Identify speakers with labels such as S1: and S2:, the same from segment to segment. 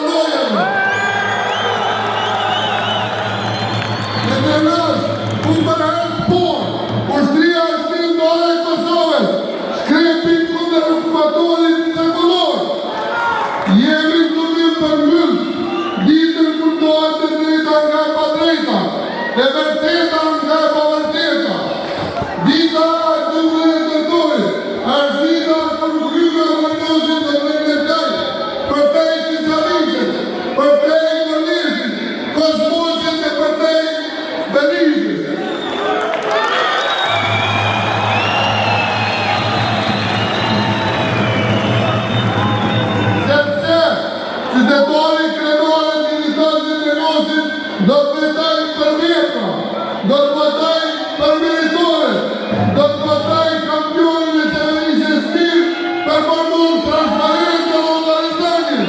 S1: ndojeve. Në të rrës, ku për herë por, ushtria e shtirëndore e Kosovës, shkrepin kundër okupatorit sekulor. Jemi në këmim për mbyllë, ditën kur dohet të drejta nga e pa drejta, e vërteta nga e pa vërteta. Dita e 12 është dita për kryve vërnosit të regletaj, për te i socialistët, për te i vërnishit, kosmosit e për te i benishit. Sepse, qytetori krenore të militantët e mosit do të betaj për vjetra, do të betaj për meritore, do të betaj kampionin e qeverisjes mirë për përmon transparent e modalitetin.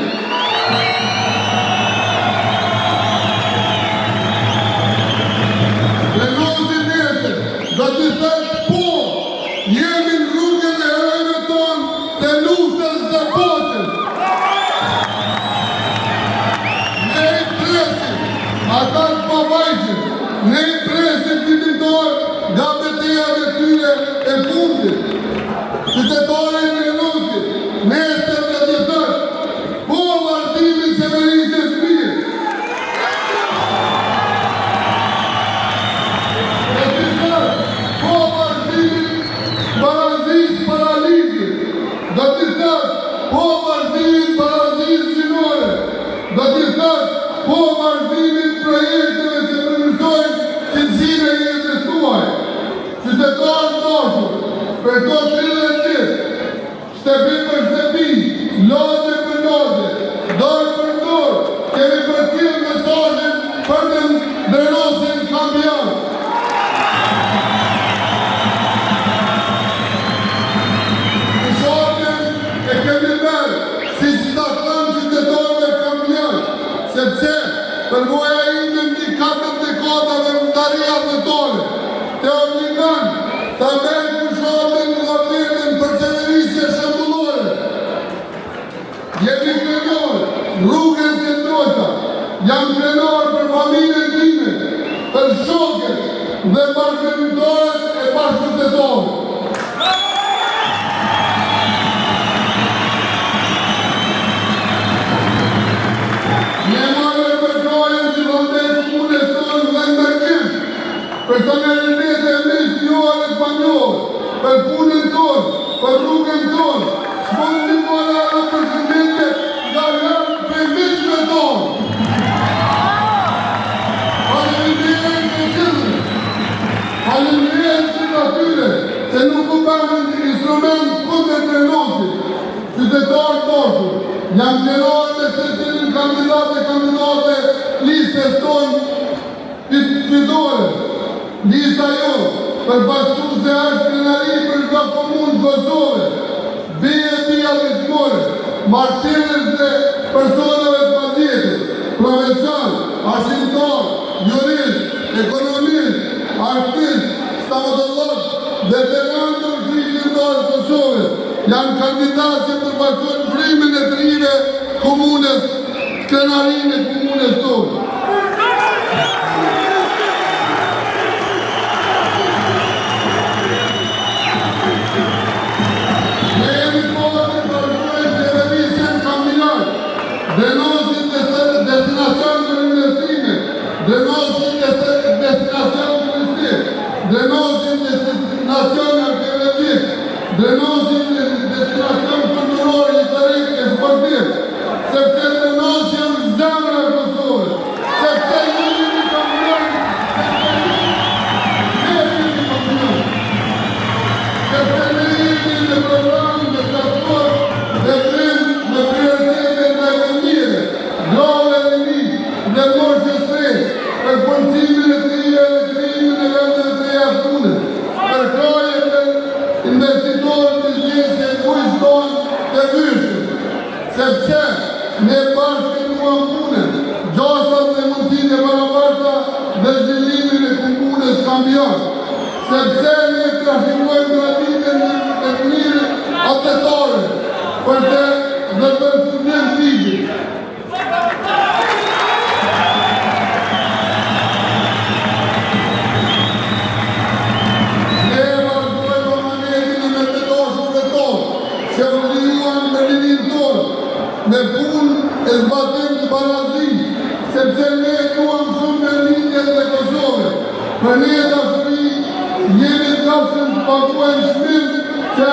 S1: Venosit njëse, do të thëtë po, jemi në rrugën e herojve tonë të luftës dhe poqës. Ne i presim ata të pavajqët, ne i presim fitimtor nga betejat e tyre e fundit. Qytetore e Venosit, nesër dhe të thëtë, po vazhdimin qeverisjes mirë. E të thëtë, po vazhdimin barazis paralizit. Do të thëtë, po vazhdimin barazis gjinore. Do të thëtë, po vazhdimin projekteve që përmësojnë qëtësime i jetës tuaj. Qytetarë ndoshur, për to 30 ditë, shtepi për shtepi, lodhe për lodhe, dorë për dorë, kemi përkirë mesazhin për të ndërrosin kampion. Në shorten e kemi merë, si që ta thëmë qytetarëve kampion, sepse përvoja ime mbi 4 kodave më darijat në tone, te obligan të merë për shorten në lapetën për qeverisje shëmbullore. Jemi krenor, rrugën që ndojta, jam krenor për familjen time, për shokët dhe bashkëpunëtorët e bashkëqytetarët. Ne marrë për kajën që vëndet punës tonë dhe ndërkim, personalitet e misionet panjohë, për punën tonë, për rrugën tonë, s'mon të marrë në përshëndetje nga lërë për mishme tonë. Faleminderit të gjithë, faleminderit që të atyre, se nuk u përmën instrument kundër Venosit, qytetarë toshur, jam qerohet me se cilin kandidate listës tonë fitore. Lista jo, për pasu se është krenari për nga komunë Kosove, bije bia veshmore, martirës dhe personave të padjetit, profesor, arsimtar, jurist, ekonomist, artist, stomatolog, veteran të shqiptarë Kosove, janë kandidatë që përfaqësojnë frimin e të rive komunës, krenarinë e komunës tonë. Ne jemi kohë të përfaqësojnë qeverisjen kampion, Venosit destinacion për investime, Venosit destinacion turistik, Venosit destinacion arkeologik, Venosit destinacion kulturor, historik e sportiv, sepse Venosit janë zemra e Kosovës, sepse jemi kampion, sepse ne jemi në program në transport dhe trim në prioritete në ekonomie, grove e një, dhe moshës tre, për punësimin e trije dhe krimin e vendeve të reja punës, për kraje për investitorët të zhjesë e kujshtonë të vyshën, sepse ne bashkë në punën, gjosat dhe mundësin e barabarta dhe zhvillimin e komunës kampion, sepse ne trashikojmë traditën e të mirë atletore, për të dhe për fundin fizikë. e zbatim të barazisë, sepse ne duam shumë me lindjet e Kosovës. Për ne dashuri, jemi të gatshëm të paguajmë çmim që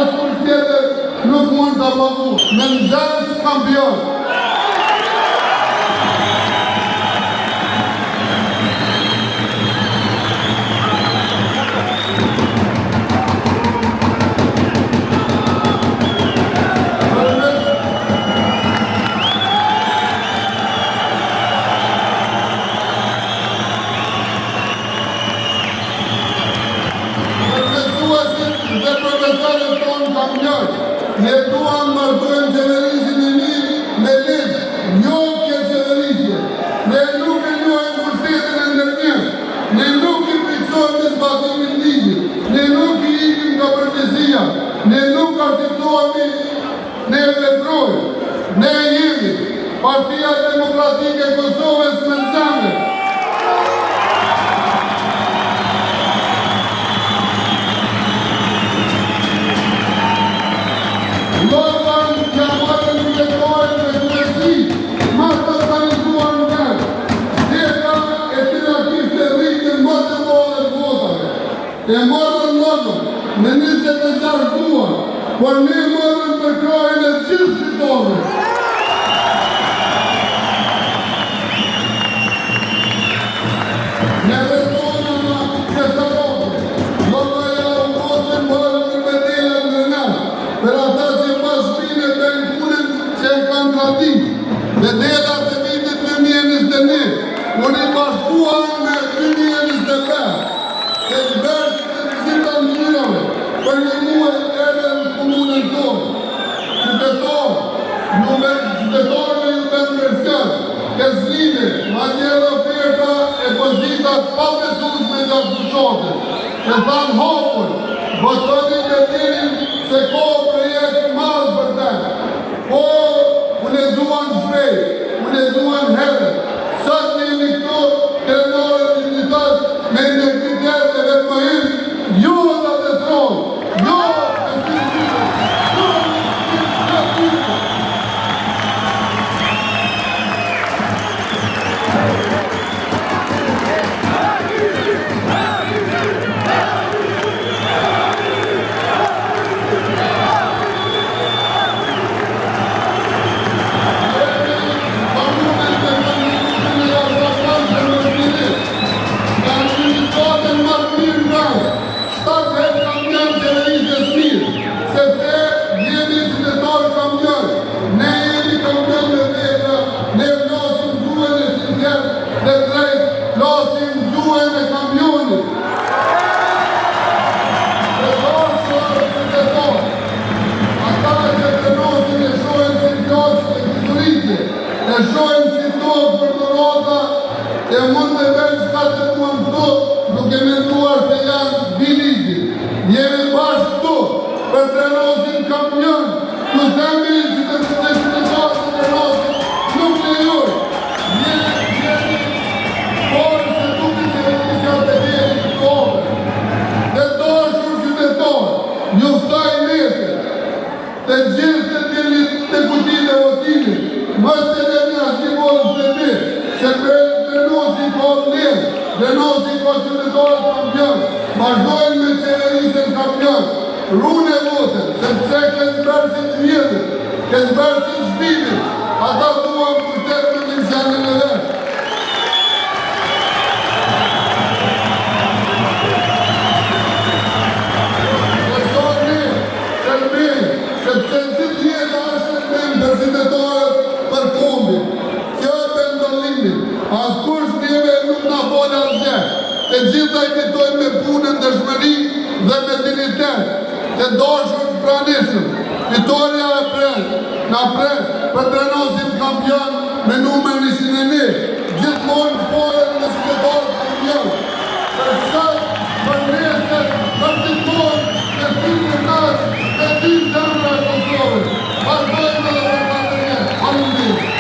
S1: askush tjetër nuk mund ta paguajë. Me nxjerrës kampion. Ne duam martojmë qeverisjen e mirë me ligj, njohje qeverisje. Ne nuk e njohim pushtetin e ndërmjet. Ne nuk i friksohemi me zbatimin e ligjit. Ne nuk i ikim nga përgjegjësia. Ne nuk arsiqtohemi, ne veprojmë. Ne jemi Partia Demokratike e Kosovës me zemër. E morën lotën me 26 duar, por ne morën për krajën e gjithë shqiptarëve. Ne vetojnë se të rotë, lotaja u mosën morën për medelën në nëmë, për ata që pas pine për në punën që e kanë tradit. Medelat e vitit 2021, unë i bashkuan me 2025. Që të bërë të vizita në njërave, për një muaj edhe në komunën tonë. Qytetarë me ju bëndë mërskët, këzlime, ma njëra oferta e pozitat pa besueshme nga fushatës. E thanë hapër, bashkëtit e tirin se ko projekt madhë për te. Po, unë e duan shprej, unë e duan herët. Sot jemi këto krenarët i një tash me integritet e vetëmahim, jo të atesronë, jo të shqyrë, jo të shqyrë. E shojmë si tokë për të rota, e mund të veç ka të tuam këto, duke menduar se janë biligjit. Jemi bashkë këto, për të renosin kampion, të themi që të renosin nuk të jojë. Jemi forë se duke që e kisha të jemi të kohë. Dhe dashur qytetarë, ju ftaj nese, të gjithë të dilit të kutit e votimit, mështë të dhe një ashtë një bolë të të se Drenosi ka vlerë, Drenosi ka qytetarët kampion, vazhdojnë me qeverisën kampion, rune votën, sepse kësë bërësit vjetët, kësë bërësit shpimit, ata duan pushtet me minësjanën e vesh. Sepse në të tjetë ashtë të temë për qytetarët për kombin. Kjo e për ndërlimin. Asë kush njëve nuk në folë asgjë. Të gjitha i kitojnë me punën të shmëri dhe me dignitet. Të dashur të pranishëm. Fitoria e prejnë, në prejnë për Drenosin kampion me numër 101. Gjithmonë folën në qytetarët kampion. Për sëtë, për nesër, për gjithmonë, të finë nësë, të finë zemrë e Kosovës. Vazhdojmë dhe për patërje. Faleminderit.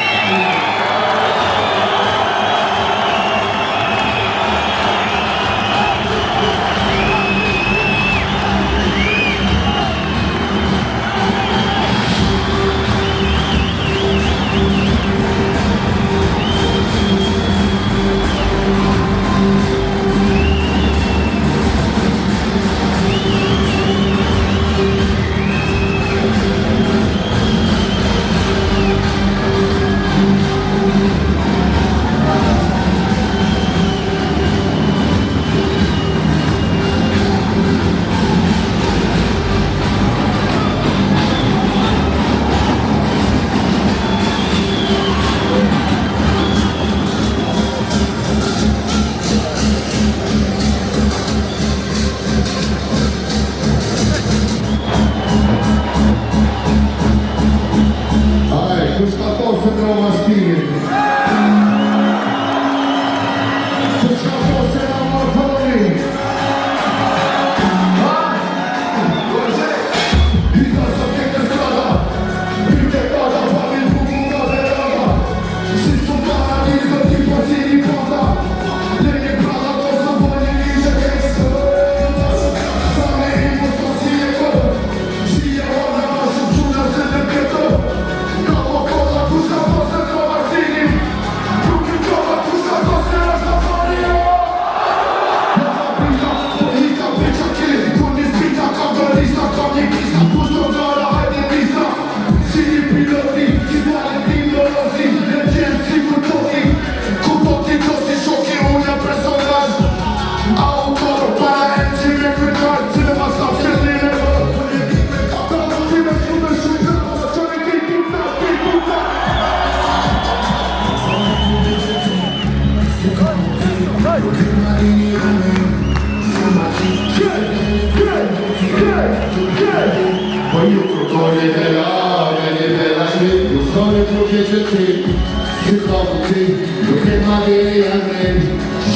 S1: si ka buci, nuk e ma diri janë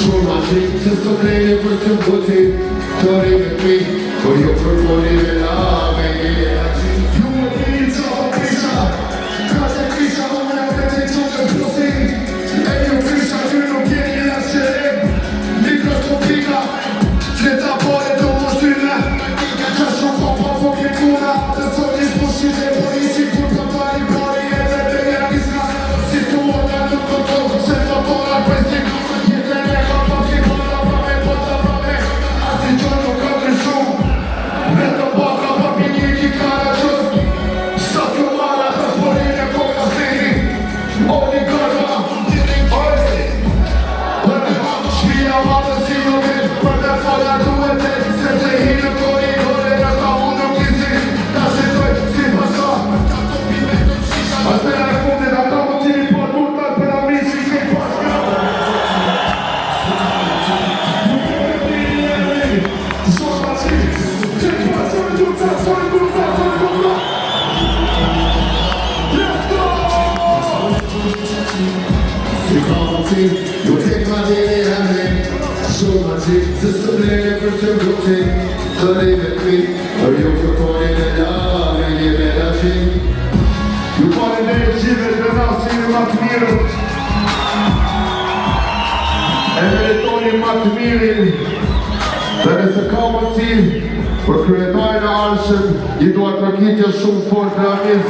S1: shumë ma qik, se së krejnë për së buci, të rime të mi, por jo për mori me lave, ju më të një qapo pisha, ka që kisha unë e të të që të plusi, e ju pisha që nuk jeni në qërim, mikroskopika, që ta pore të mështyne, që shumë po kekuna, të sot një spushit e polisi, kur të pari pari e dhe dhe një kiska, situata nuk të kohë, se të pora pesik, jetë e ka pasi pora prame, asi që nuk ka të shumë, vetë baka papi një kikara qës, sa të mara të sporin e koka steni, oli karma, shpia madhe si në vit, për të fola duhet të, se të hinë koridore, në ta unë nuk kisi, ta shetoj si pasha, Aspera e fundit, ata më qini për turtat për amici që i paska. Shosh paci, që i pasori turtat, sori turtat. Let's go! Si ka paci, ju tek ma diri janë, shumë paci, se së brene për që mbuci, të rime të mi, për ju kërkoni në lave, një me lashin. Ju pare dhe e qive të rasinë ma të mirë, e meritoni ma të mirin, dhe nëse ka më cilë, për kryetajnë e arshëm, i duat rakitja shumë fort të amis.